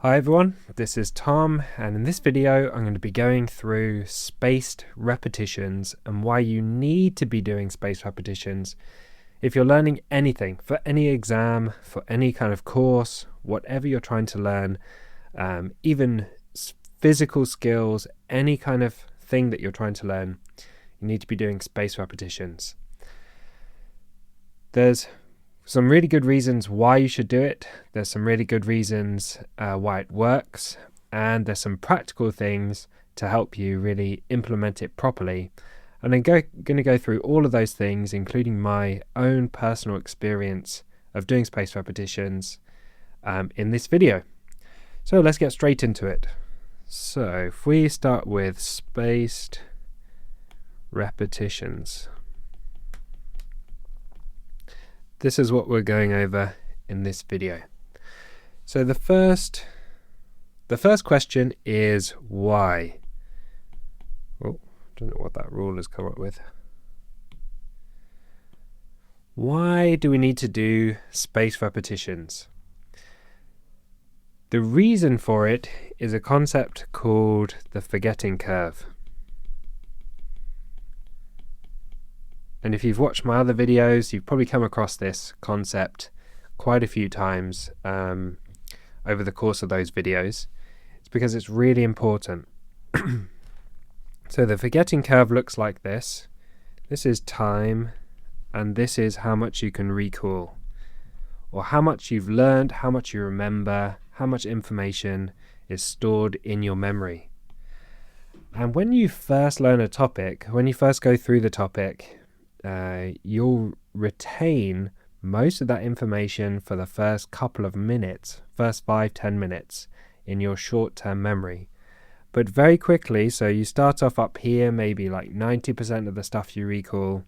Hi everyone, this is Tom, and in this video I'm going to be going through spaced repetitions and why you need to be doing spaced repetitions if you're learning anything, for any exam, for any kind of course, whatever you're trying to learn, even physical skills, any kind of thing that you're trying to learn, you need to be doing spaced repetitions. There's some really good reasons why you should do it. There's some really good reasons why it works, and there's some practical things to help you really implement it properly. And I'm going to go through all of those things, including my own personal experience of doing spaced repetitions in this video. So let's get straight into it. So if we start with spaced repetitions, this is what we're going over in this video. So the first question is why? Oh, don't know what that rule has come up with. Why do we need to do spaced repetitions? The reason for it is a concept called the forgetting curve. And if you've watched my other videos, you've probably come across this concept quite a few times over the course of those videos. It's because it's really important. So the forgetting curve looks like this. This is time, and this is how much you can recall, or how much you've learned, how much you remember, how much information is stored in your memory. And when you first learn a topic, when you first go through the topic, you'll retain most of that information for the first couple of minutes, first 5-10 minutes in your short-term memory. But very quickly, so you start off up here, maybe like 90% of the stuff you recall,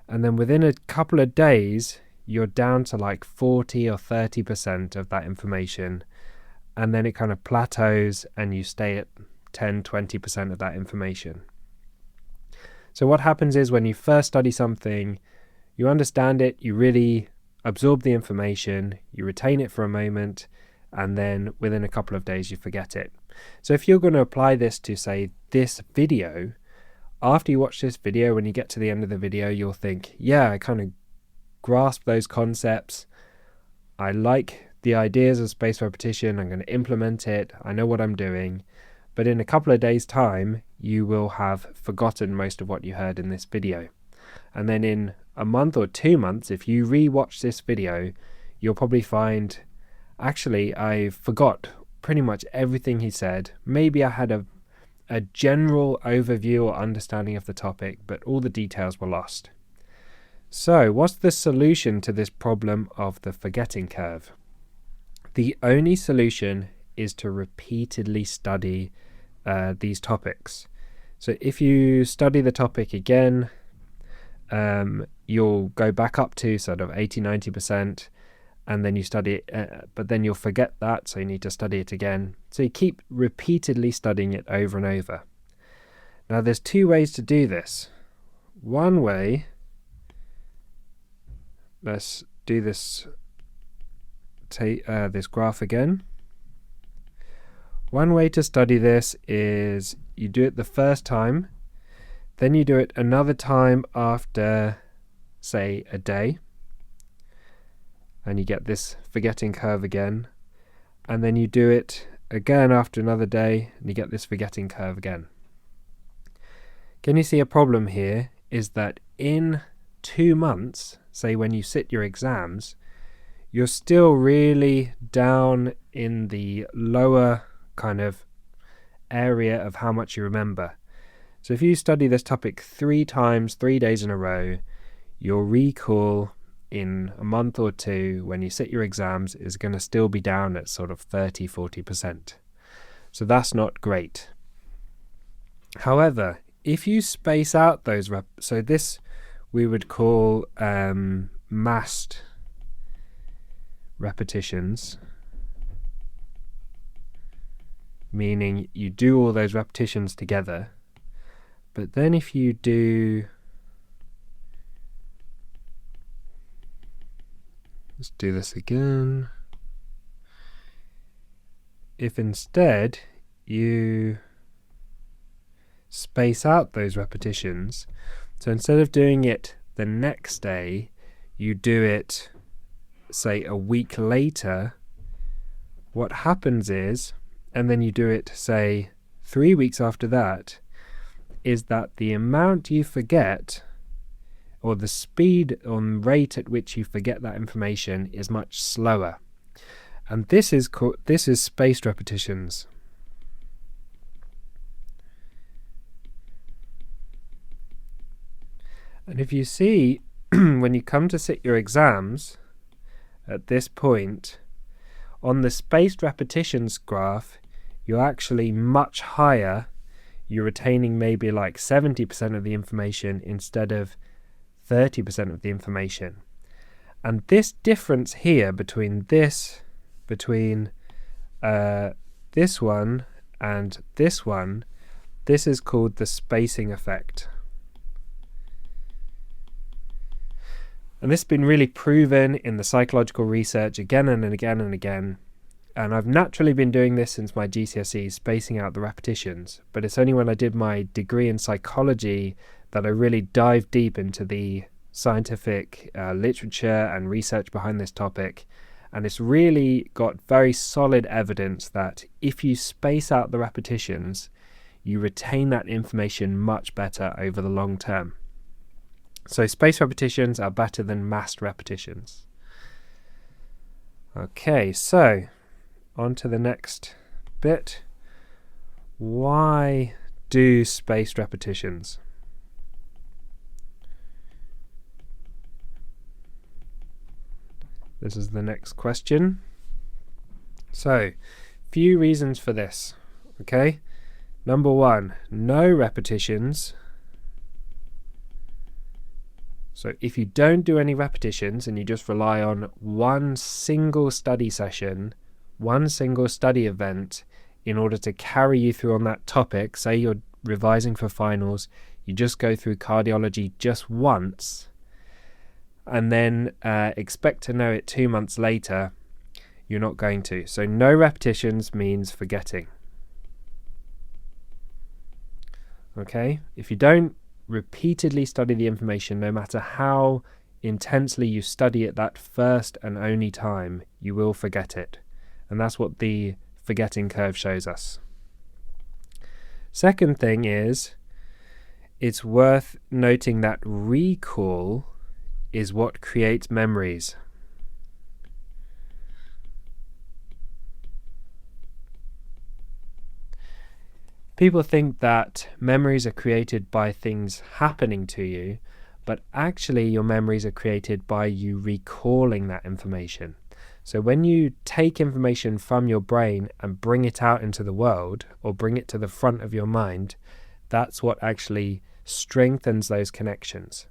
and then within a couple of days you're down to like 40 or 30% of that information, and then it kind of plateaus and you stay at 10-20% of that information. So what happens is when you first study something, you understand it, you really absorb the information, you retain it for a moment, and then within a couple of days you forget it. So if you're going to apply this to, say, this video, after you watch this video, when you get to the end of the video, you'll think, yeah, I kind of grasp those concepts. I like the ideas of spaced repetition. I'm going to implement it. I know what I'm doing. But in a couple of days' time, you will have forgotten most of what you heard in this video. And then in a month or 2 months, if you re-watch this video, you'll probably find, actually, I forgot pretty much everything he said. Maybe I had a general overview or understanding of the topic, but all the details were lost. So what's the solution to this problem of the forgetting curve? The only solution is to repeatedly study these topics. So if you study the topic again, you'll go back up to sort of 80-90%, and then you study it, but then you'll forget that, so you need to study it again. So you keep repeatedly studying it over and over. Now there's two ways to do this. One way, let's do this, take this graph again. One way to study this is you do it the first time, then you do it another time after, say, a day, and you get this forgetting curve again, and then you do it again after another day, and you get this forgetting curve again. Can you see a problem here is that in 2 months, say when you sit your exams, you're still really down in the lower kind of area of how much you remember. So if you study this topic 3 times, 3 days in a row, your recall in a month or 2 when you sit your exams is going to still be down at sort of 30-40%. So that's not great. However, if you space out those so this we would call massed repetitions, meaning you do all those repetitions together, but then if you do, let's do this again. if instead you space out those repetitions, so instead of doing it the next day, you do it, say, a week later, what happens is, and then you do it, say, 3 weeks after that, is that the amount you forget, or the speed or rate at which you forget that information, is much slower. And this is spaced repetitions. And if you see, when you come to sit your exams at this point, on the spaced repetitions graph, you're actually much higher. You're retaining maybe like 70% of the information instead of 30% of the information. And this difference here between this one and this one, this is called the spacing effect. And this has been really proven in the psychological research again and again and again. And I've naturally been doing this since my GCSEs, spacing out the repetitions. But it's only when I did my degree in psychology that I really dived deep into the scientific literature and research behind this topic. And it's really got very solid evidence that if you space out the repetitions, you retain that information much better over the long term. So spaced repetitions are better than massed repetitions. Okay, so on to the next bit. Why do spaced repetitions? This is the next question. So, few reasons for this. Okay, number one, no repetitions. So if you don't do any repetitions and you just rely on one single study session, one single study event in order to carry you through on that topic, say you're revising for finals, you just go through cardiology just once and then expect to know it 2 months later, you're not going to. So no repetitions means forgetting. Okay, if you don't repeatedly study the information, no matter how intensely you study it that first and only time, you will forget it. And that's what the forgetting curve shows us. Second thing is, it's worth noting that recall is what creates memories. People think that memories are created by things happening to you, but actually your memories are created by you recalling that information. So when you take information from your brain and bring it out into the world, or bring it to the front of your mind, that's what actually strengthens those connections.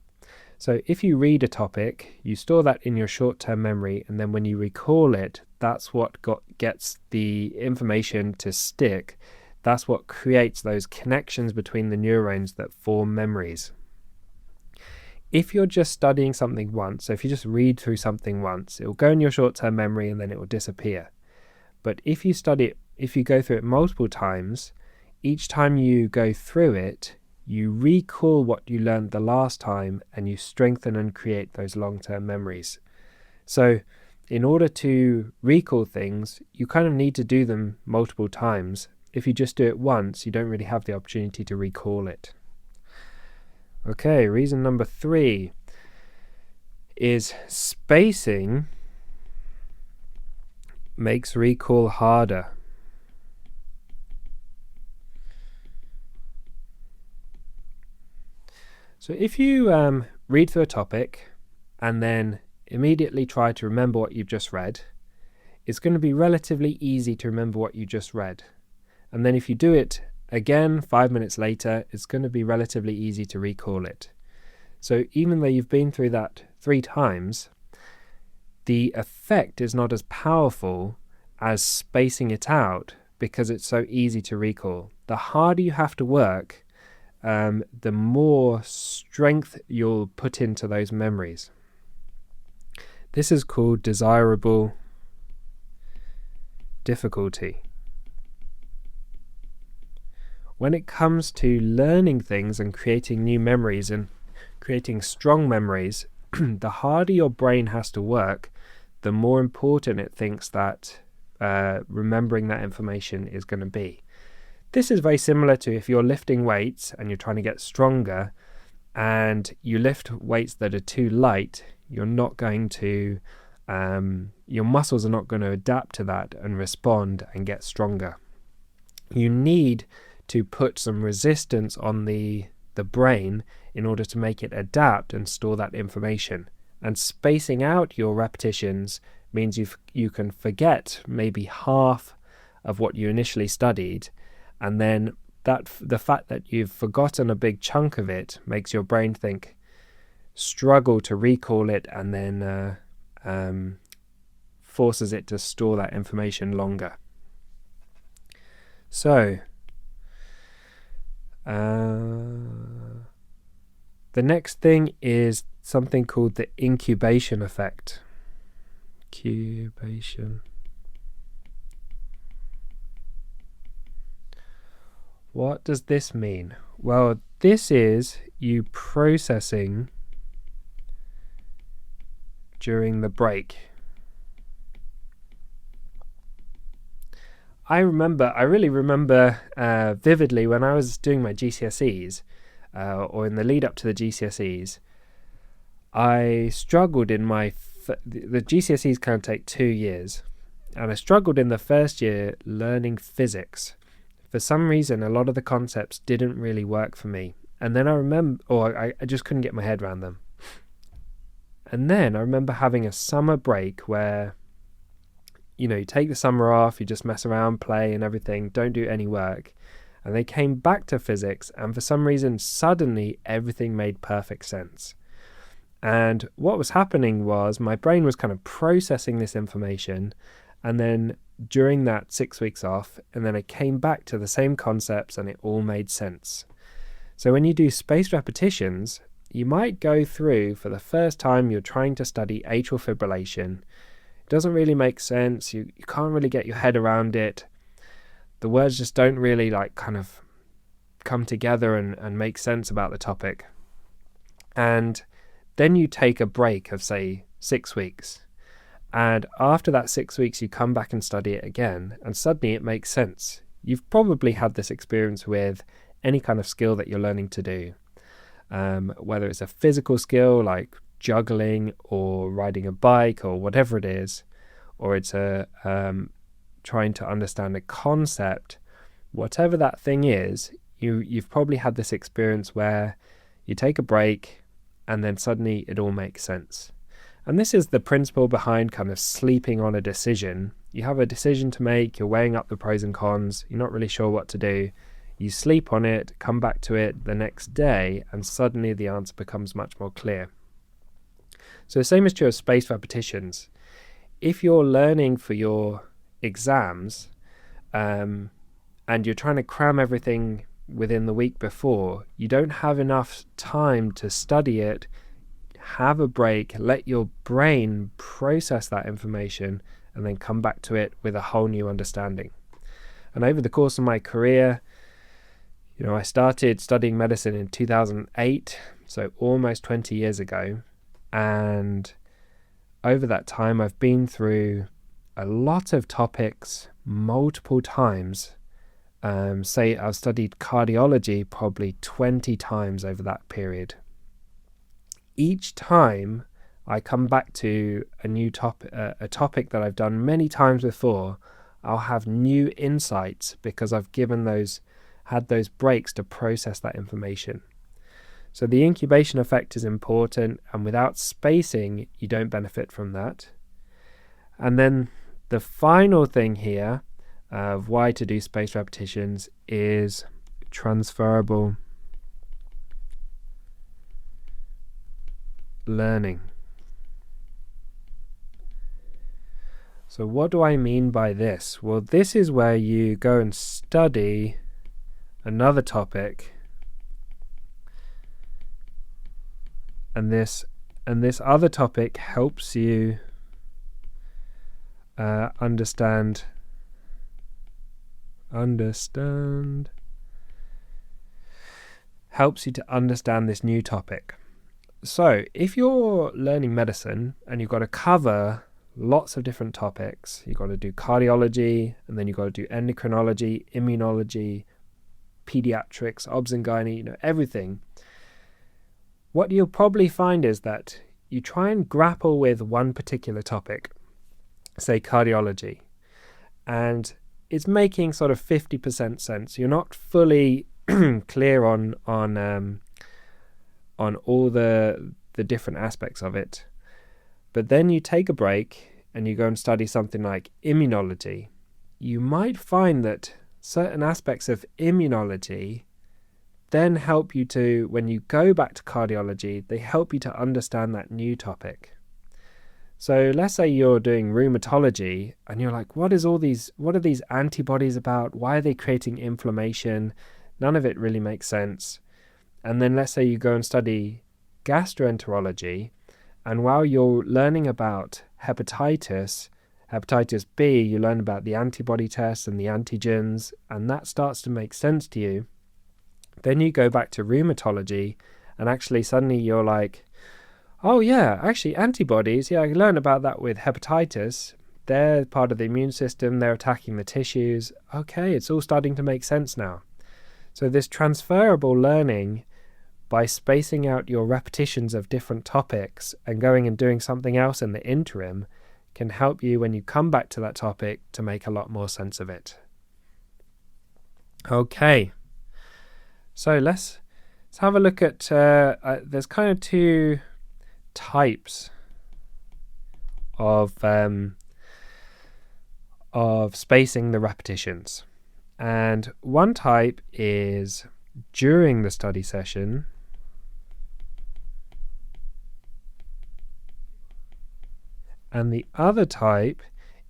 So if you read a topic, you store that in your short-term memory, and then when you recall it, that's what gets the information to stick. That's what creates those connections between the neurons that form memories. If you're just studying something once, so if you just read through something once, it will go in your short-term memory and then it will disappear. But if you study it, if you go through it multiple times, each time you go through it, you recall what you learned the last time and you strengthen and create those long-term memories. So in order to recall things, you kind of need to do them multiple times. If you just do it once, you don't really have the opportunity to recall it. Okay, reason number 3 is spacing makes recall harder. So if you read through a topic and then immediately try to remember what you've just read, it's going to be relatively easy to remember what you just read. And then if you do it again 5 minutes later, it's going to be relatively easy to recall it. So even though you've been through that 3 times, the effect is not as powerful as spacing it out because it's so easy to recall. The harder you have to work, the more strength you'll put into those memories. This is called desirable difficulty. when it comes to learning things and creating new memories and creating strong memories, the harder your brain has to work, the more important it thinks that remembering that information is going to be. This is very similar to if you're lifting weights and you're trying to get stronger and you lift weights that are too light, you're not going to, your muscles are not going to adapt to that and respond and get stronger. You need to put some resistance on the brain in order to make it adapt and store that information. And spacing out your repetitions means you can forget maybe half of what you initially studied, and then the fact that you've forgotten a big chunk of it makes your brain struggle to recall it, and then forces it to store that information longer. So the next thing is something called the incubation effect. Incubation. What does this mean? Well, this is you processing during the break. I really remember vividly when I was doing my GCSEs, or in the lead up to the GCSEs, I struggled in the GCSEs can take 2 years, and I struggled in the first year learning physics. For some reason, a lot of the concepts didn't really work for me. And then I just couldn't get my head around them. And then I remember having a summer break where, you take the summer off, you just mess around, play and everything, don't do any work. And they came back to physics, and for some reason, suddenly everything made perfect sense. And what was happening was my brain was kind of processing this information, and then during that 6 weeks off, and then it came back to the same concepts and it all made sense. So when you do spaced repetitions, you might go through, for the first time you're trying to study atrial fibrillation. It doesn't really make sense, you can't really get your head around it. The words just don't really kind of come together and make sense about the topic. And then you take a break of, say, 6 weeks. And after that 6 weeks, you come back and study it again, and suddenly it makes sense. You've probably had this experience with any kind of skill that you're learning to do, whether it's a physical skill like juggling or riding a bike or whatever it is, or it's trying to understand a concept. Whatever that thing is, you've probably had this experience where you take a break and then suddenly it all makes sense. And this is the principle behind kind of sleeping on a decision. You have a decision to make, you're weighing up the pros and cons, you're not really sure what to do. You sleep on it, come back to it the next day, and suddenly the answer becomes much more clear. So the same is true of spaced repetitions. If you're learning for your exams, and you're trying to cram everything within the week before, you don't have enough time to study it. Have a break, let your brain process that information, and then come back to it with a whole new understanding. And over the course of my career, I started studying medicine in 2008, so almost 20 years ago. And over that time, I've been through a lot of topics multiple times. Say I've studied cardiology probably 20 times over that period. Each time I come back to a new topic, a topic that I've done many times before, I'll have new insights because I've had those breaks to process that information. So the incubation effect is important, and without spacing, you don't benefit from that. And then the final thing here of why to do spaced repetitions is transferable learning. So what do I mean by this? Well, this is where you go and study another topic, and this other topic helps you understand helps you to understand this new topic. So if you're learning medicine and you've got to cover lots of different topics, you've got to do cardiology, and then you've got to do endocrinology, immunology, pediatrics, obs and gynae, everything. What you'll probably find is that you try and grapple with one particular topic, say cardiology, and it's making sort of 50% sense. You're not fully clear on all the different aspects of it. But then you take a break and you go and study something like immunology. You might find that certain aspects of immunology then help you to, when you go back to cardiology, they help you to understand that new topic. So let's say you're doing rheumatology and you're like, what are these antibodies about? Why are they creating inflammation? None of it really makes sense. And then let's say you go and study gastroenterology, and while you're learning about hepatitis B, you learn about the antibody tests and the antigens, and that starts to make sense to you. Then you go back to rheumatology, and actually suddenly you're like, oh yeah, actually antibodies, I learned about that with hepatitis. They're part of the immune system, they're attacking the tissues. Okay, it's all starting to make sense now. So this transferable learning, by spacing out your repetitions of different topics and going and doing something else in the interim, can help you when you come back to that topic to make a lot more sense of it. Okay, so let's have a look at, there's kind of two types of spacing the repetitions. And one type is during the study session, and the other type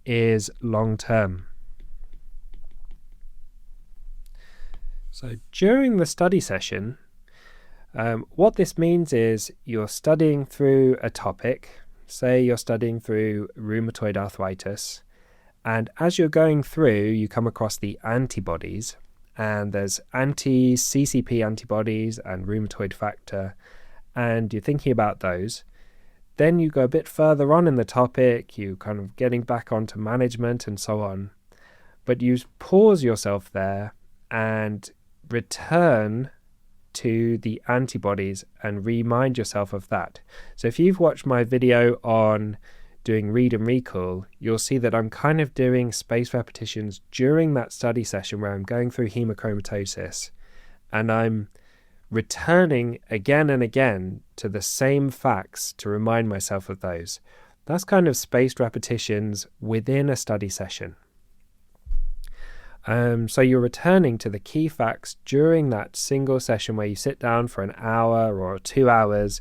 is long term. So during the study session, what this means is you're studying through a topic. Say you're studying through rheumatoid arthritis, and as you're going through, you come across the antibodies, and there's anti-CCP antibodies and rheumatoid factor, and you're thinking about those. Then you go a bit further on in the topic, you kind of getting back onto management and so on, but you pause yourself there and return to the antibodies and remind yourself of that. So if you've watched my video on doing read and recall, you'll see that I'm kind of doing spaced repetitions during that study session where I'm going through hemochromatosis, and I'm returning again and again to the same facts to remind myself of those. That's kind of spaced repetitions within a study session. So you're returning to the key facts during that single session where you sit down for an hour or 2 hours.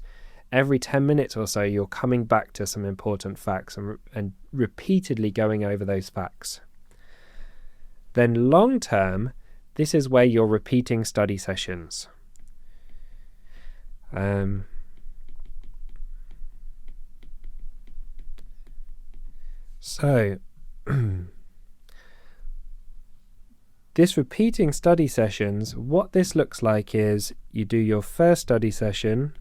Every 10 minutes or so, you're coming back to some important facts and repeatedly going over those facts. Then long term, this is where you're repeating study sessions. So this repeating study sessions, what this looks like is you do your first study session,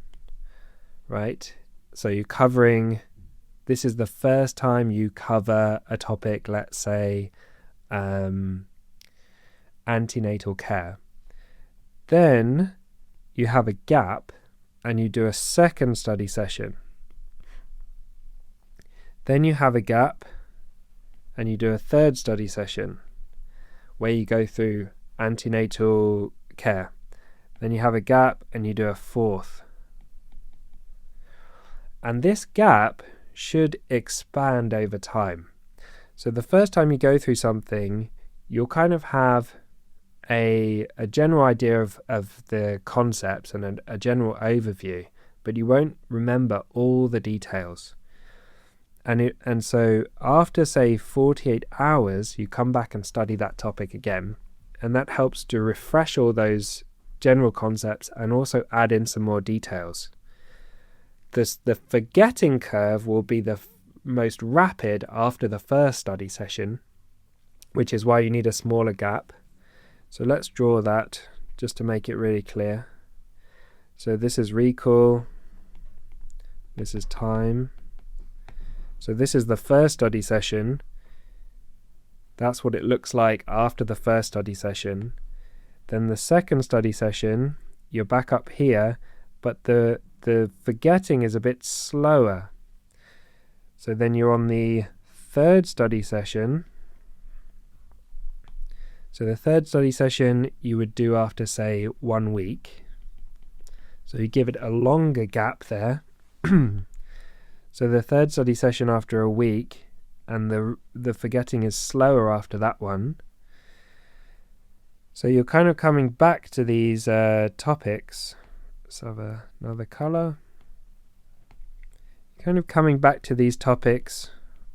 right? So you're covering, this is the first time you cover a topic, let's say antenatal care. Then you have a gap and you do a second study session. Then you have a gap and you do a third study session where you go through antenatal care. Then you have a gap and you do a fourth. And this gap should expand over time. So the first time you go through something, you'll kind of have a general idea of the concepts and a general overview, but you won't remember all the details. And so after, say, 48 hours, you come back and study that topic again, and that helps to refresh all those general concepts and also add in some more details. The forgetting curve will be the most rapid after the first study session, which is why you need a smaller gap. So let's draw that just to make it really clear. So this is recall, this is time. So this is the first study session. That's what it looks like after the first study session. Then the second study session, you're back up here, but the forgetting is a bit slower. So then you're on the third study session. So the third study session you would do after, say, 1 week. So you give it a longer gap there. So the third study session after a week, and the forgetting is slower after that one. So you're kind of coming back to these topics. Let's have another color. Kind of coming back to these topics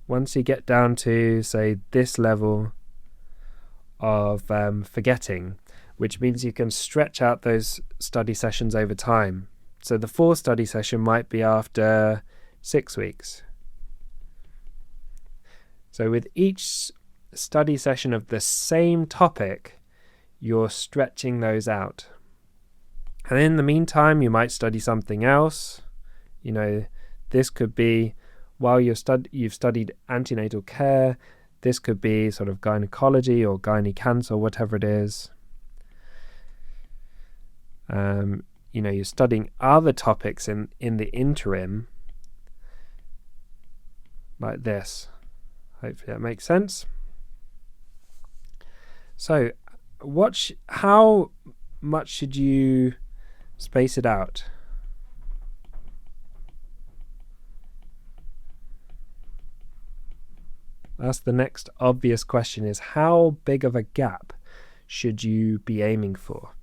once you get down to, say, this level of forgetting, which means you can stretch out those study sessions over time. So the fourth study session might be after 6 weeks. So with each study session of the same topic, you're stretching those out. And in the meantime, you might study something else. You know, this could be, while you've studied antenatal care, this could be sort of gynecology or gynae cancer, whatever it is. You know, you're studying other topics in the interim, like this. Hopefully that makes sense. So, how much should you space it out? That's the next obvious question, is how big of a gap should you be aiming for?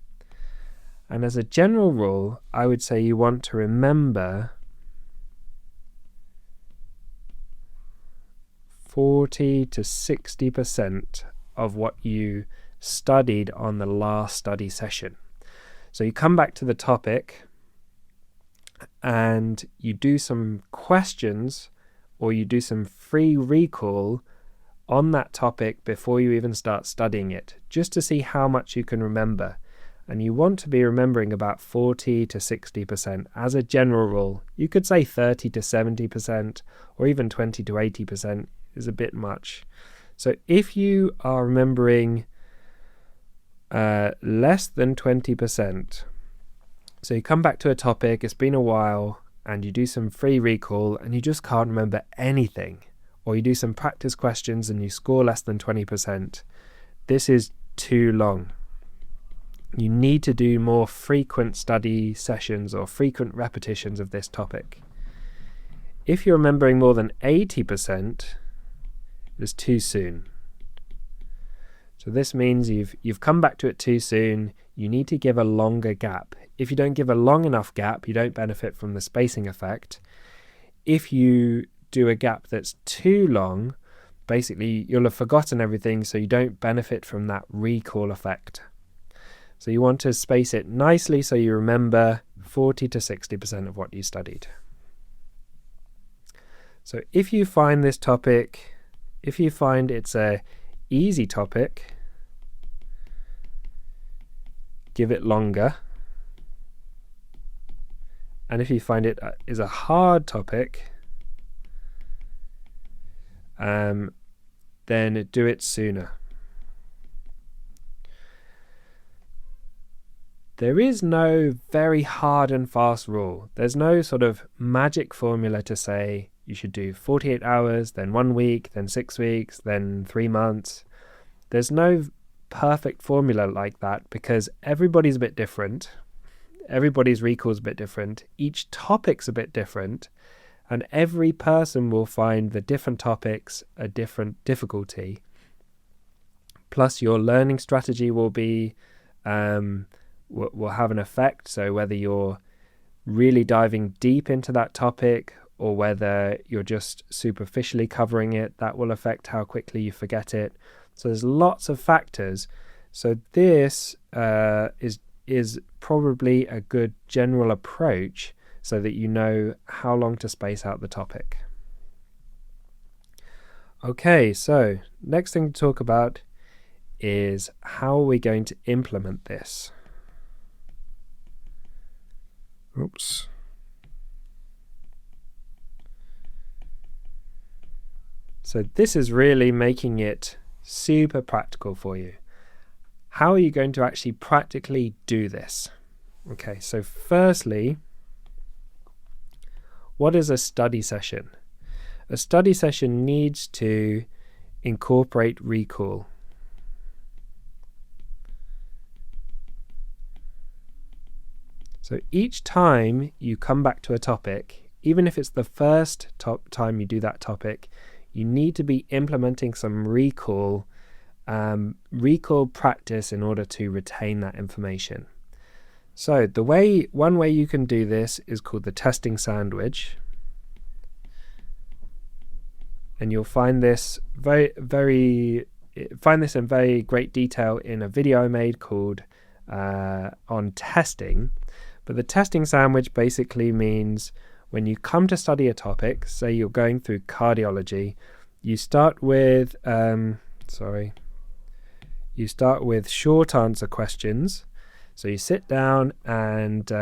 And as a general rule, I would say you want to remember 40 to 60% of what you studied on the last study session. So you come back to the topic and you do some questions, or you do some free recall on that topic before you even start studying it, just to see how much you can remember. And you want to be remembering about 40 to 60% as a general rule. You could say 30 to 70%, or even 20 to 80% is a bit much. So if you are remembering less than 20%, so you come back to a topic, it's been a while, and you do some free recall and you just can't remember anything, or you do some practice questions and you score less than 20%, this is too long. You need to do more frequent study sessions or frequent repetitions of this topic. If you're remembering more than 80%, it's too soon. So this means you've come back to it too soon. You need to give a longer gap. If you don't give a long enough gap, you don't benefit from the spacing effect. If you do a gap that's too long, basically you'll have forgotten everything, so you don't benefit from that recall effect. So you want to space it nicely so you remember 40 to 60% of what you studied. So if you find this topic, if you find it's a easy topic, give it longer. And if you find it is a hard topic, then do it sooner. There is no very hard and fast rule. There's no sort of magic formula to say you should do 48 hours, then 1 week, then 6 weeks, then 3 months. There's no perfect formula like that, because everybody's a bit different. Everybody's recall's a bit different. Each topic's a bit different. And every person will find the different topics a different difficulty. Plus your learning strategy will be will have an effect. So whether you're really diving deep into that topic or whether you're just superficially covering it, that will affect how quickly you forget it. So there's lots of factors. So this is probably a good general approach so that you know how long to space out the topic. Okay, so next thing to talk about is how are we going to implement this? Oops. So this is really making it super practical for you. How are you going to actually practically do this? Okay, so firstly, what is a study session? A study session needs to incorporate recall. So each time you come back to a topic, even if it's the first time you do that topic, you need to be implementing some recall practice in order to retain that information. So one way you can do this is called the testing sandwich, and you'll find this in very great detail in a video I made called on testing. But the testing sandwich basically means when you come to study a topic, say you're going through cardiology, you start with short answer questions. So you sit down and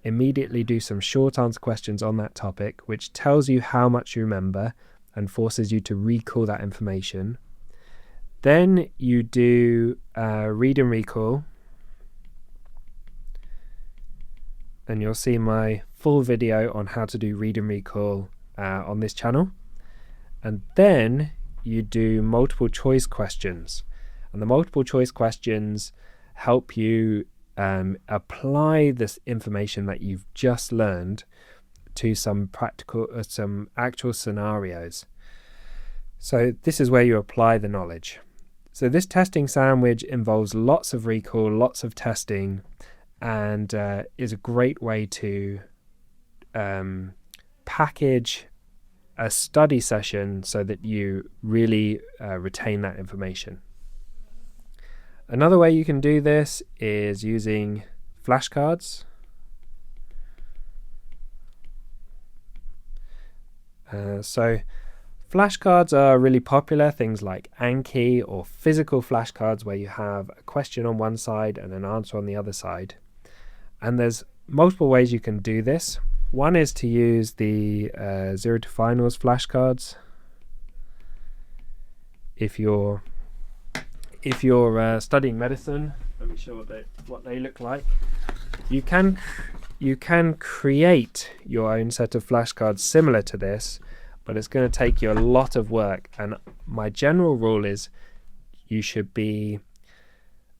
immediately do some short answer questions on that topic, which tells you how much you remember and forces you to recall that information. Then you do read and recall, and you'll see my full video on how to do read and recall on this channel. And then you do multiple choice questions, and the multiple choice questions help you apply this information that you've just learned to some actual scenarios. So this is where you apply the knowledge. So this testing sandwich involves lots of recall, lots of testing, and is a great way to package a study session so that you really retain that information. Another way you can do this is using flashcards. So flashcards are really popular, things like Anki or physical flashcards where you have a question on one side and an answer on the other side. And there's multiple ways you can do this. One is to use the Zero to Finals flashcards. If you're studying medicine, let me show what they look like. You can create your own set of flashcards similar to this, but it's going to take you a lot of work. And my general rule is you should be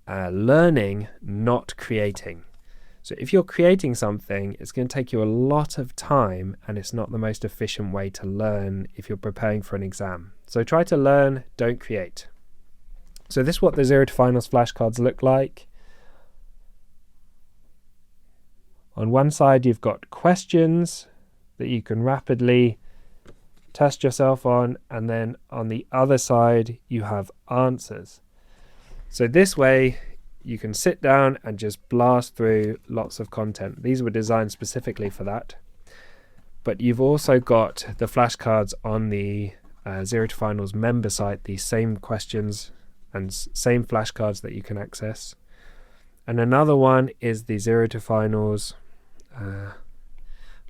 learning, not creating. So if you're creating something, it's going to take you a lot of time, and it's not the most efficient way to learn if you're preparing for an exam. So try to learn, don't create. So this is what the Zero to Finals flashcards look like. On one side, you've got questions that you can rapidly test yourself on, and then on the other side, you have answers. So this way, you can sit down and just blast through lots of content. These were designed specifically for that. But you've also got the flashcards on the Zero to Finals member site, these same questions and same flashcards that you can access. And another one is the Zero to Finals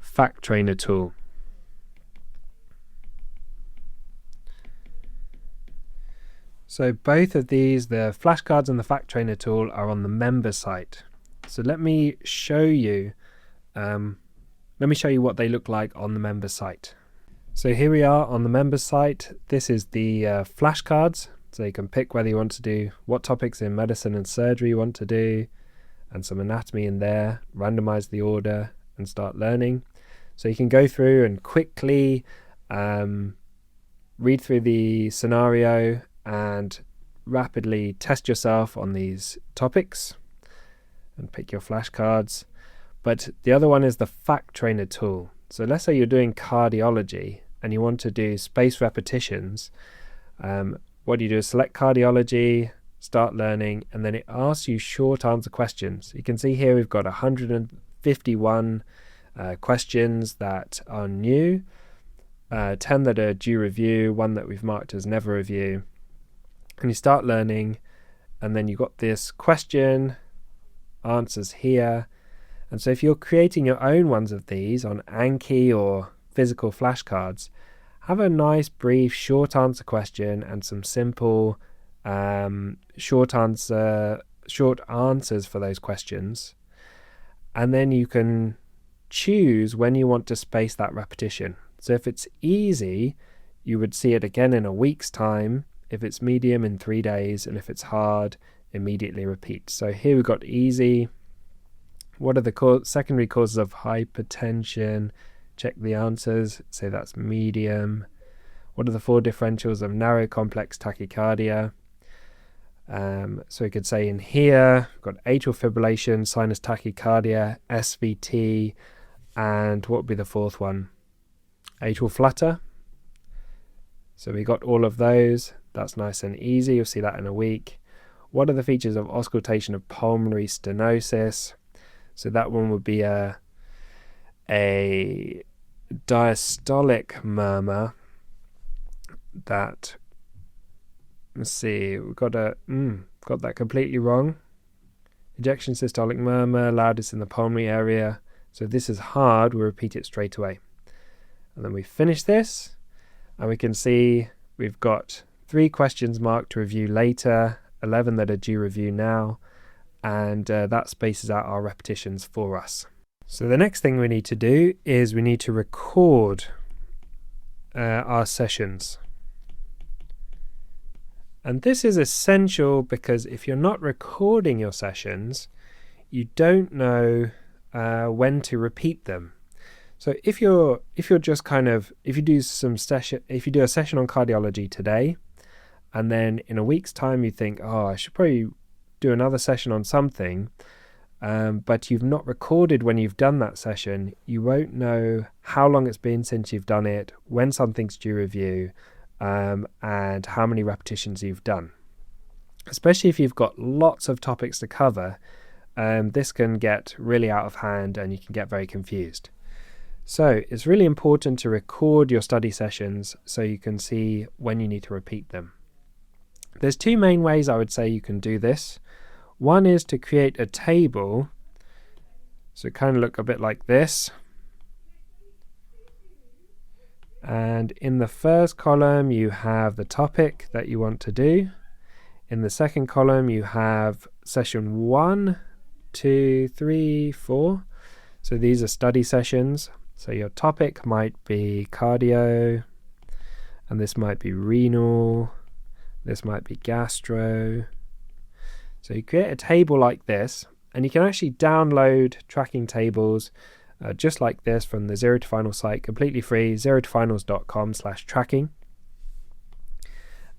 Fact Trainer tool. So both of these, the flashcards and the Fact Trainer tool, are on the member site. So let me show you what they look like on the member site. So here we are on the member site. This is the flashcards. So you can pick whether you want to do what topics in medicine and surgery you want to do, and some anatomy in there, randomize the order and start learning. So you can go through and quickly read through the scenario and rapidly test yourself on these topics and pick your flashcards. But the other one is the Fact Trainer tool. So let's say you're doing cardiology and you want to do spaced repetitions. What you do is select cardiology, start learning, and then it asks you short answer questions. You can see here we've got 151 questions that are new, 10 that are due review, 1 that we've marked as never review. And you start learning, and then you've got this question, answers here, And so if you're creating your own ones of these on Anki or physical flashcards, have a nice brief short answer question and some simple short answers for those questions. And then you can choose when you want to space that repetition. So if it's easy, you would see it again in a week's time. If it's medium, in 3 days. And if it's hard, immediately repeat. So here we've got easy. What are the secondary causes of hypertension? Check the answers. Say that's medium. What are the 4 differentials of narrow complex tachycardia? So we could say in here, we've got atrial fibrillation, sinus tachycardia, SVT, and what would be the 4th one? Atrial flutter. So we got all of those. That's nice and easy. You'll see that in a week. What are the features of auscultation of pulmonary stenosis? So that one would be a diastolic murmur that, let's see, we've got that completely wrong. Ejection systolic murmur, loudest in the pulmonary area. So this is hard, we'll repeat it straight away. And then we finish this, and we can see we've got 3 questions marked to review later, 11 that are due review now, and that spaces out our repetitions for us. So the next thing we need to do is we need to record our sessions. And this is essential because if you're not recording your sessions, you don't know when to repeat them. So if you do a session on cardiology today, and then in a week's time you think, I should probably do another session on something, but you've not recorded when you've done that session, you won't know how long it's been since you've done it, when something's due review, and how many repetitions you've done. Especially if you've got lots of topics to cover, this can get really out of hand and you can get very confused. So it's really important to record your study sessions so you can see when you need to repeat them. There's 2 main ways I would say you can do this. One is to create a table, so kind of look a bit like this. And in the first column you have the topic that you want to do. In the second column you have session 1, 2, 3, 4. So these are study sessions. So your topic might be cardio, and this might be renal, this might be gastro. So you create a table like this, and you can actually download tracking tables just like this from the Zero to Final site, completely free, zerotofinals.com/tracking.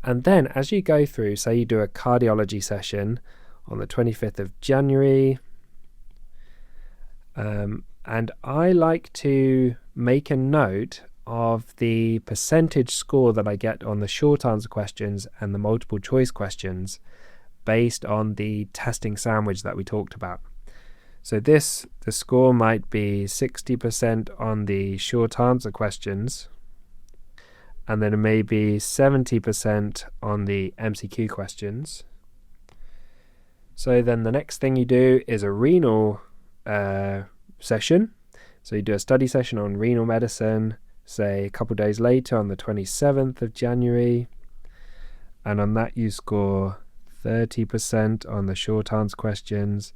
And then as you go through, say you do a cardiology session on the 25th of January, and I like to make a note of the percentage score that I get on the short answer questions and the multiple choice questions based on the testing sandwich that we talked about. So the score might be 60% on the short answer questions, and then it may be 70% on the MCQ questions. So then the next thing you do is a renal session. So you do a study session on renal medicine, say a couple days later on the 27th of January, and on that you score 30% on the short answer questions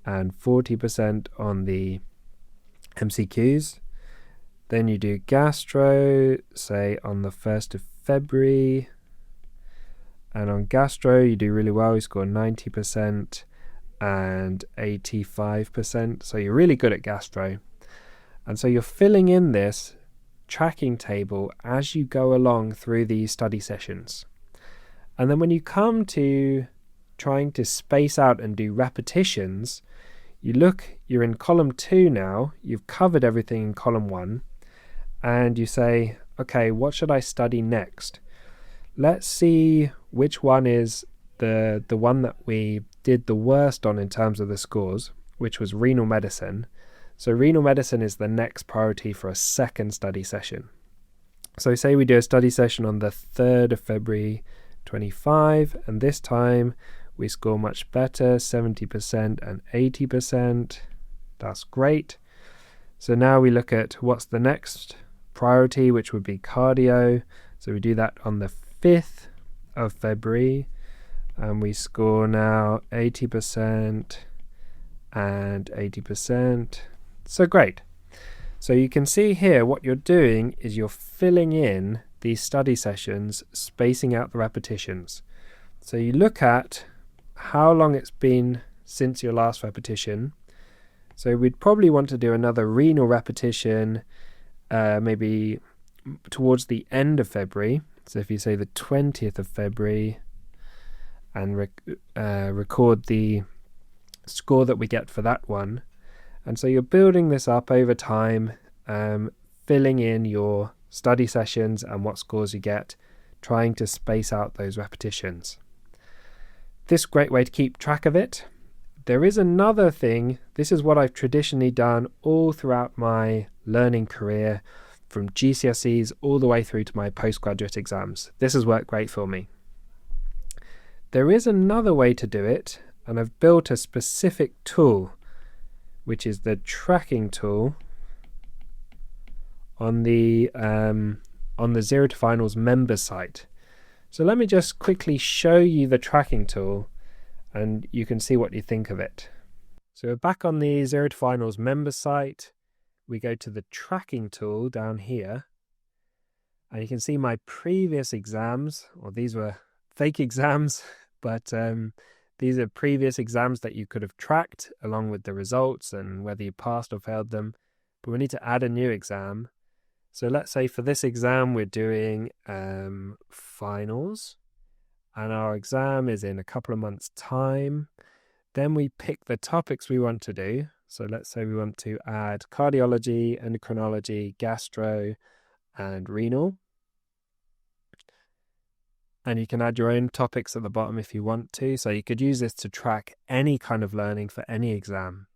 and 40% on the MCQs. Then you do gastro, say on the 1st of February, and on gastro you do really well, you score 90% and 85%, so you're really good at gastro. And so you're filling in this tracking table as you go along through these study sessions. And then when you come to trying to space out and do repetitions, you're in column 2 now, you've covered everything in column 1, and you say, okay, what should I study next? Let's see which one is the one that we did the worst on in terms of the scores, which was renal medicine. So renal medicine is the next priority for a second study session. So say we do a study session on the 3rd of February 25, and this time we score much better, 70% and 80%. That's great. So now we look at what's the next priority, which would be cardio. So we do that on the 5th of February, and we score now 80% and 80%. So great. So you can see here what you're doing is you're filling in these study sessions, spacing out the repetitions. So you look at how long it's been since your last repetition. So we'd probably want to do another renal repetition maybe towards the end of February. So if you say the 20th of February and record the score that we get for that one. And so you're building this up over time, filling in your study sessions and what scores you get, trying to space out those repetitions. This is a great way to keep track of it. There is another thing. This is what I've traditionally done all throughout my learning career, from GCSEs all the way through to my postgraduate exams. This has worked great for me. There is another way to do it, and I've built a specific tool, which is the tracking tool on the Zero to Finals members site. So let me just quickly show you the tracking tool, and you can see what you think of it. So we're back on the Zero to Finals members site. We go to the tracking tool down here, and you can see my previous exams, or these were fake exams, but these are previous exams that you could have tracked along with the results and whether you passed or failed them. But we need to add a new exam. So let's say for this exam we're doing finals, and our exam is in a couple of months' time. Then we pick the topics we want to do. So let's say we want to add cardiology, endocrinology, gastro, and renal. And you can add your own topics at the bottom if you want to. So you could use this to track any kind of learning for any exam.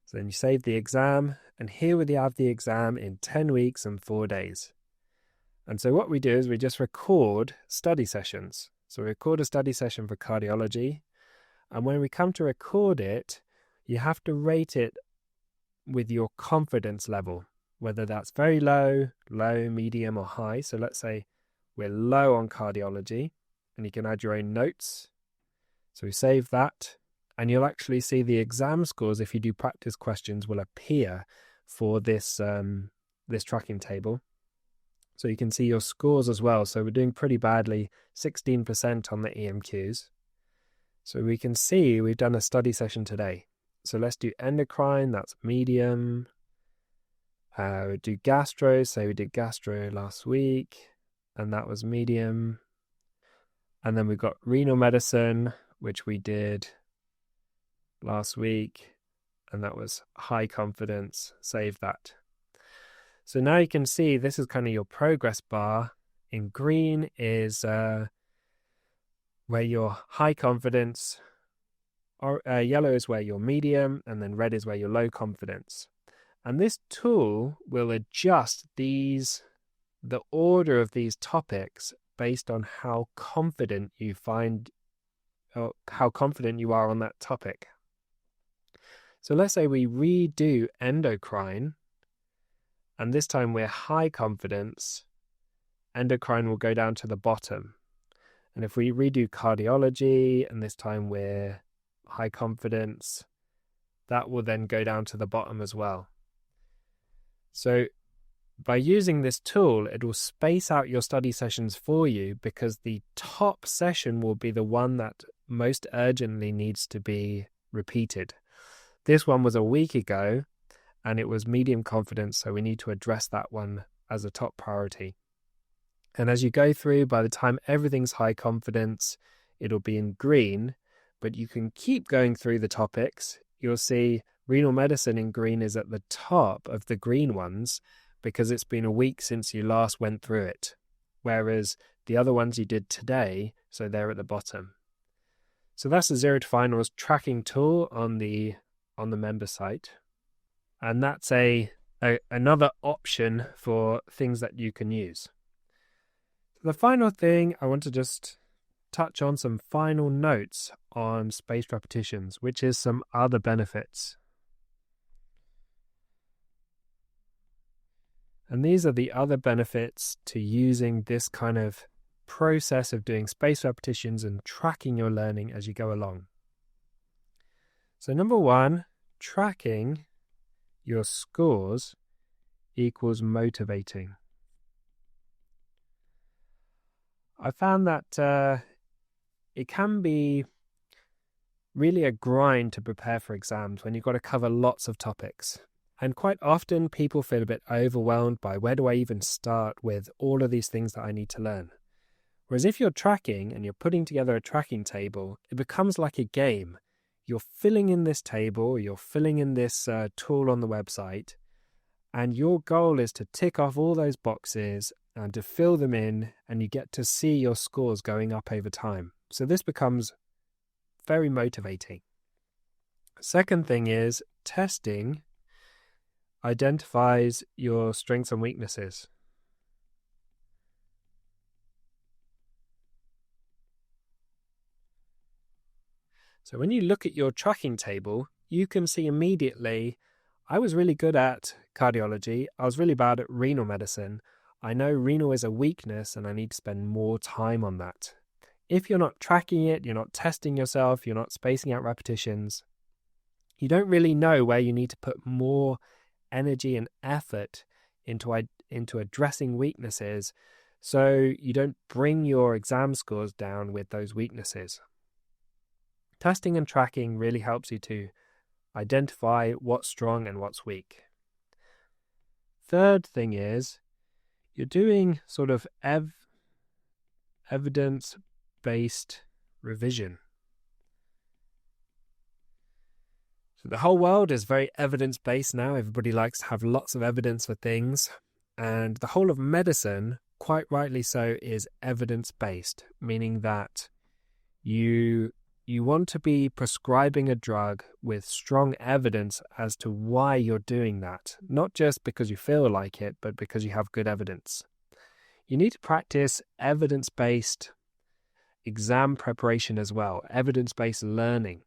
So then you save the exam, and here we have the exam in 10 weeks and 4 days. And so what we do is we just record study sessions. So we record a study session for cardiology, and when we come to record it, you have to rate it with your confidence level, whether that's very low, medium, or high. So let's say we're low on cardiology, and you can add your own notes. So we save that, and you'll actually see the exam scores, if you do practice questions, will appear for this tracking table. So you can see your scores as well. So we're doing pretty badly, 16% on the EMQs. So we can see we've done a study session today. So let's do endocrine, that's medium. We do gastro, so we did gastro last week, and that was medium. And then we've got renal medicine, which we did last week, and that was high confidence. Save that. So now you can see this is kind of your progress bar. In green is where your high confidence, or yellow is where you're medium, and then red is where you're low confidence. And this tool will adjust the order of these topics based on how confident you find, or how confident you are on that topic. So let's say we redo endocrine, and this time we're high confidence. Endocrine will go down to the bottom. And if we redo cardiology, and this time we're high confidence, that will then go down to the bottom as well. So by using this tool, it will space out your study sessions for you, because the top session will be the one that most urgently needs to be repeated. This one was a week ago, and it was medium confidence, so we need to address that one as a top priority. And as you go through, by the time everything's high confidence, it'll be in green, but you can keep going through the topics. You'll see renal medicine in green is at the top of the green ones, because it's been a week since you last went through it, whereas the other ones you did today, so they're at the bottom. So that's the Zero to Finals tracking tool on the member site. And that's another option for things that you can use. The final thing, I want to just touch on some final notes on spaced repetitions, which is some other benefits. And these are the other benefits to using this kind of process of doing spaced repetitions and tracking your learning as you go along. So number one, tracking your scores equals motivating. I found that it can be really a grind to prepare for exams when you've got to cover lots of topics. And quite often people feel a bit overwhelmed by where do I even start with all of these things that I need to learn. Whereas if you're tracking and you're putting together a tracking table, it becomes like a game. You're filling in this table, you're filling in this tool on the website, and your goal is to tick off all those boxes and to fill them in, and you get to see your scores going up over time. So this becomes very motivating. Second thing is testing identifies your strengths and weaknesses. So when you look at your tracking table, you can see immediately, I was really good at cardiology, I was really bad at renal medicine. I know renal is a weakness and I need to spend more time on that. If you're not tracking it, you're not testing yourself, you're not spacing out repetitions, you don't really know where you need to put more energy and effort into addressing weaknesses, so you don't bring your exam scores down with those weaknesses. Testing and tracking really helps you to identify what's strong and what's weak. Third thing is you're doing sort of evidence-based revision. So the whole world is very evidence-based now. Everybody likes to have lots of evidence for things. And the whole of medicine, quite rightly so, is evidence-based, meaning that you want to be prescribing a drug with strong evidence as to why you're doing that, not just because you feel like it, but because you have good evidence. You need to practice evidence-based exam preparation as well, evidence-based learning.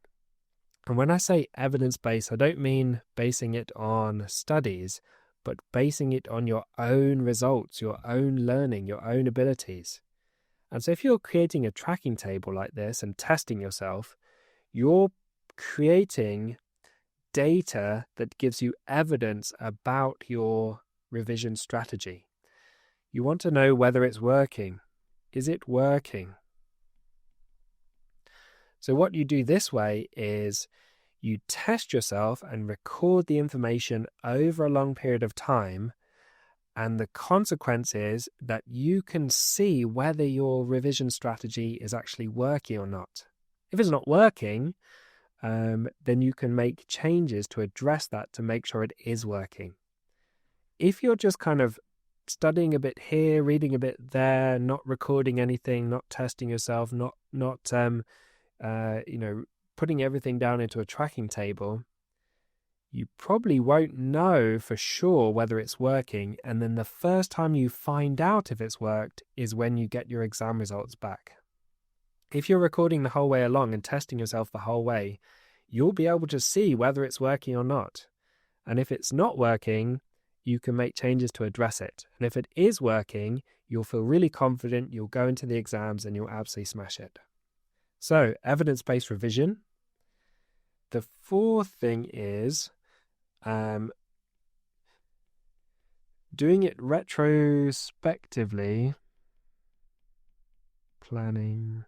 And when I say evidence-based, I don't mean basing it on studies, but basing it on your own results, your own learning, your own abilities. And so if you're creating a tracking table like this and testing yourself, you're creating data that gives you evidence about your revision strategy. You want to know whether it's working. Is it working? So what you do this way is you test yourself and record the information over a long period of time. And the consequence is that you can see whether your revision strategy is actually working or not. If it's not working, then you can make changes to address that to make sure it is working. If you're just kind of studying a bit here, reading a bit there, not recording anything, not testing yourself, not putting everything down into a tracking table, you probably won't know for sure whether it's working, and then the first time you find out if it's worked is when you get your exam results back. If you're recording the whole way along and testing yourself the whole way, you'll be able to see whether it's working or not. And if it's not working, you can make changes to address it. And if it is working, you'll feel really confident, you'll go into the exams and you'll absolutely smash it. So, evidence-based revision. The fourth thing is doing it retrospectively, planning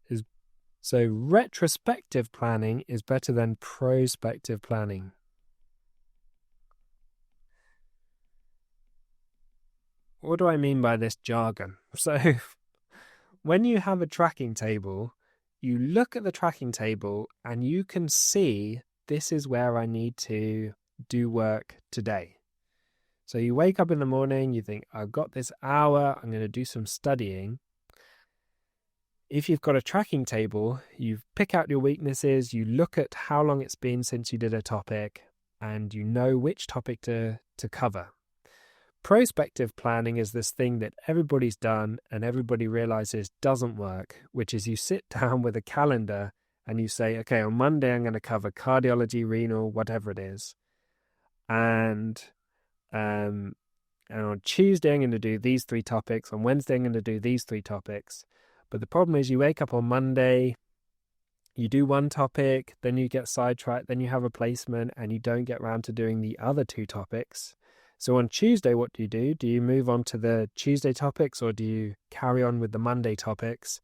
is, so retrospective planning is better than prospective planning. What do I mean by this jargon? So when you have a tracking table, you look at the tracking table and you can see this is where I need to do work today. So you wake up in the morning, you think, I've got this hour, I'm going to do some studying. If you've got a tracking table, you pick out your weaknesses, you look at how long it's been since you did a topic, and you know which topic to cover. Prospective planning is this thing that everybody's done and everybody realizes doesn't work, which is you sit down with a calendar and you say, okay, on Monday I'm going to cover cardiology, renal, whatever it is. And And on Tuesday, I'm going to do these 3 topics. On Wednesday, I'm going to do these 3 topics. But the problem is you wake up on Monday, you do one topic, then you get sidetracked, then you have a placement, and you don't get around to doing the other 2 topics. So on Tuesday, what do you do? Do you move on to the Tuesday topics, or do you carry on with the Monday topics?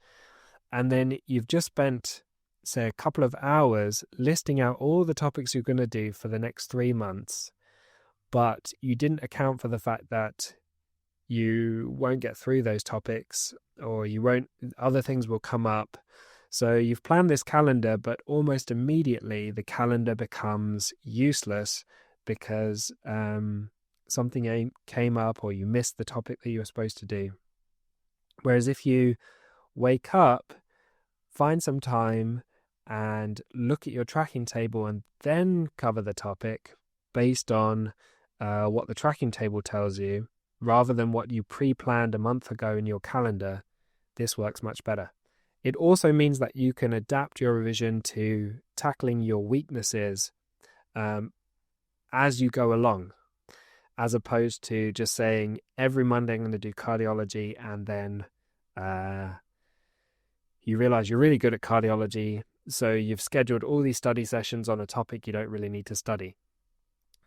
And then you've just spent, say, a couple of hours listing out all the topics you're going to do for the next 3 months, but you didn't account for the fact that you won't get through those topics, or other things will come up. So you've planned this calendar, but almost immediately the calendar becomes useless because something came up, or you missed the topic that you were supposed to do. Whereas if you wake up, find some time and look at your tracking table and then cover the topic based on what the tracking table tells you, rather than what you pre-planned a month ago in your calendar, this works much better. It also means that you can adapt your revision to tackling your weaknesses as you go along, as opposed to just saying every Monday I'm going to do cardiology, and then you realize you're really good at cardiology, so you've scheduled all these study sessions on a topic you don't really need to study.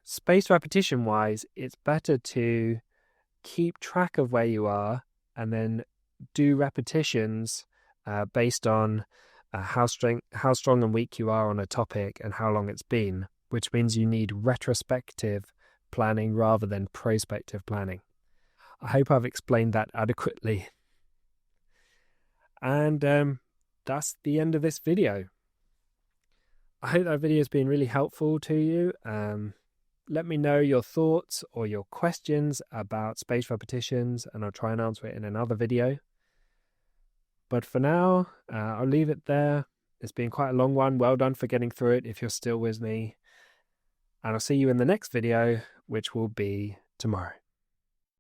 Spaced repetition wise, it's better to keep track of where you are and then do repetitions based on how strong and weak you are on a topic and how long it's been, which means you need retrospective planning rather than prospective planning. I hope I've explained that adequately. And that's the end of this video. I hope that video has been really helpful to you. Let me know your thoughts or your questions about spaced repetitions, and I'll try and answer it in another video. But for now, I'll leave it there. It's been quite a long one. Well done for getting through it if you're still with me. And I'll see you in the next video, which will be tomorrow.